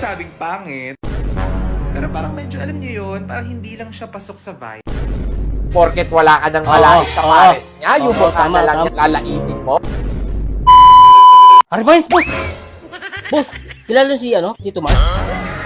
sinasabing pangit. Pero parang medyo alam niyo yun, parang hindi lang siya pasok sa vibe. Porket wala ka ng malait sa pares niya, yung mukha na lang yung lalaitin mo. Arvines, boss! Boss, kilala si Tito Mars?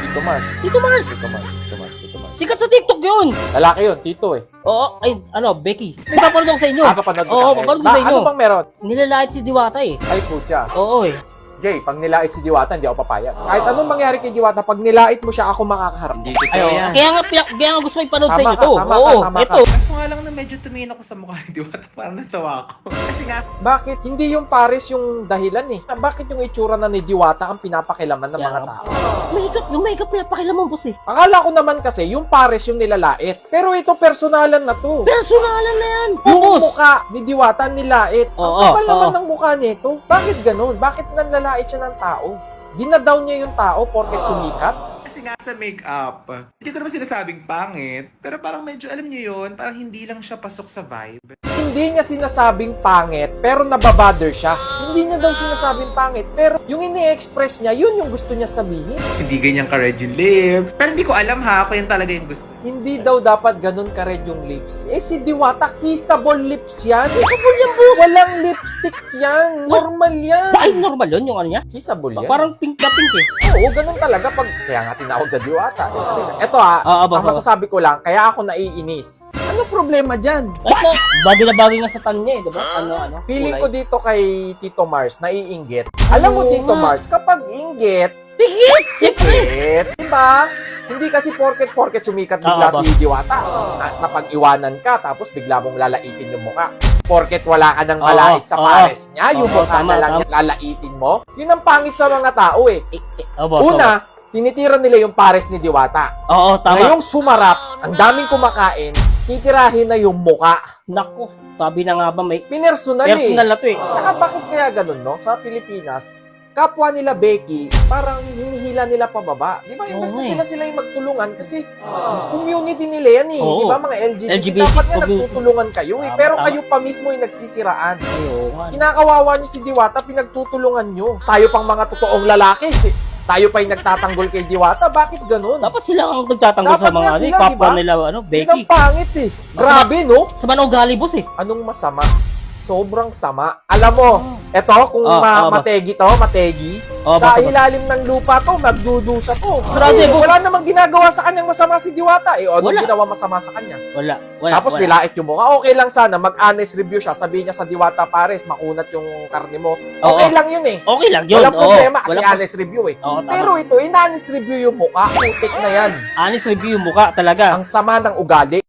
Tito Mars. Tito Mars! Tito Mars. Tito Mars. Tito Mars. Sikat sa TikTok yun! Lalaki yun, Tito eh. Oo, ay, Becky. May papanood ako sa inyo. Papanood mo Oo, sa akin. papanood ko sa inyo. Ano bang meron? Nilalait si Diwata eh. Ay, putya. Oo eh. Jay, pag nilait si Diwata, hindi ako papayag. Kahit anong mangyari kay Diwata, pag nilait mo siya, ako makakaharap. Hindi ko Ay, oo. yan. Kaya nga gusto ko ipanood sa Tama inyo ka, to. tama ka, Oo, tama ka. ito. Kaso nga lang na medyo tumingin ako sa mukha ni Diwata, parang natawa ako. Kasi nga, Bakit? Hindi yung pares yung dahilan eh. Bakit yung itsura na ni Diwata ang pinapakilaman ng mga Yeah. tao? Yung makeup pinapakilaman, boss eh. Akala ko naman kasi yung pares yung nilalait. Pero ito personalan na to. Personalan na yan. Yung Boss. mukha ni Diwata nilait. Oo, Ang kapal naman oo. ng mukha nito. Bakit ganun? Bakit nanlalait siya ng tao? Dinadown niya yung tao porket sumikat? kasi nga sa makeup, hindi ko naman sinasabing pangit, pero parang medyo alam niyo yun, parang hindi lang siya pasok sa vibe. Hindi niya sinasabing pangit, pero nababother siya. Hindi niya daw sinasabing pangit, pero yung ini-express niya, yun yung gusto niya sabihin. Hindi ganyan ka-red yung lips. Pero hindi ko alam ha, ako yun talaga yung gusto. Hindi daw dapat ganun ka-red yung lips. Eh si Diwata, kissable lips yan. Kissable yan, boss. Walang lipstick yan. Normal yan. Ay, normal yun yung ano niya. Kissable yan. Parang pink na pink eh. Oo, ganun talaga pag kaya nga tinawag na Diwata. Ito ha, boss, ang masasabi ko lang, kaya ako naiinis. Ano problema dyan? Kahit na, bagay na bagay nga sa tan niya eh, diba? Feeling kulay. ko dito kay Tito Mars, naiinggit. Alam mo, Oo Tito nga. Mars, kapag inggit, Pihit! Siyempre! diba? Hindi kasi porket sumikat bigla boss. si Diwata. Napag-iwanan ka, tapos bigla mong lalaitin yung mukha. Porket wala ka ng malait sa pares niya, yung Oo, mukha tama, na lang tama. lalaitin mo. Yun ang pangit sa mga tao eh. Boss, Una, tinitira nila yung pares ni Diwata. Oo, tama. Ngayong sumarap, ang daming kumakain, titirahin na yung mukha. Naku, sabi na nga ba may Pinersonal eh. personal na to eh. Tsaka bakit kaya ganun, no? Sa Pilipinas, kapwa nila Becky, parang hinihila nila pababa. Di ba? Oo Basta nga eh. sila yung magtulungan kasi community nila yan eh. Oo. Di ba? Mga LGBT. LGBT Dapat nga community. nagtutulungan kayo eh. Tama, Pero tama. kayo pa mismo yung nagsisiraan. Ay, oo nga. Kinakawawa nyo si Diwata, pinagtutulungan nyo. Tayo pang mga totoong lalaki. Tayo pa yung nagtatanggol kay Diwata. Bakit ganun? Dapat sila ang nagtatanggol sa Dapat mga nga sila, kapwa diba? nila, Yun Becky. ang pangit eh. Grabe, no? Sa manong gali, boss eh. Anong masama? Sobrang sama. Alam mo, eto, kung mategi to, mategi, sa ilalim ng lupa to, magdudusa to. Grabe, Kasi boss. wala namang ginagawa sa kanyang masama si Diwata. Eh, anong Wala. ginawa masama sa kanya? Wala. Tapos nilait yung mukha. Okay lang sana, mag-honest review siya. Sabihin niya sa Diwata, pares, makunat yung karne mo. Okay Oo. lang yun eh. Okay lang yun. Walang problema kasi Walang honest review eh. Oo, tama. Pero ito, in-honest review yung mukha. Putik na yan. honest review yung mukha talaga. Ang sama ng ugali.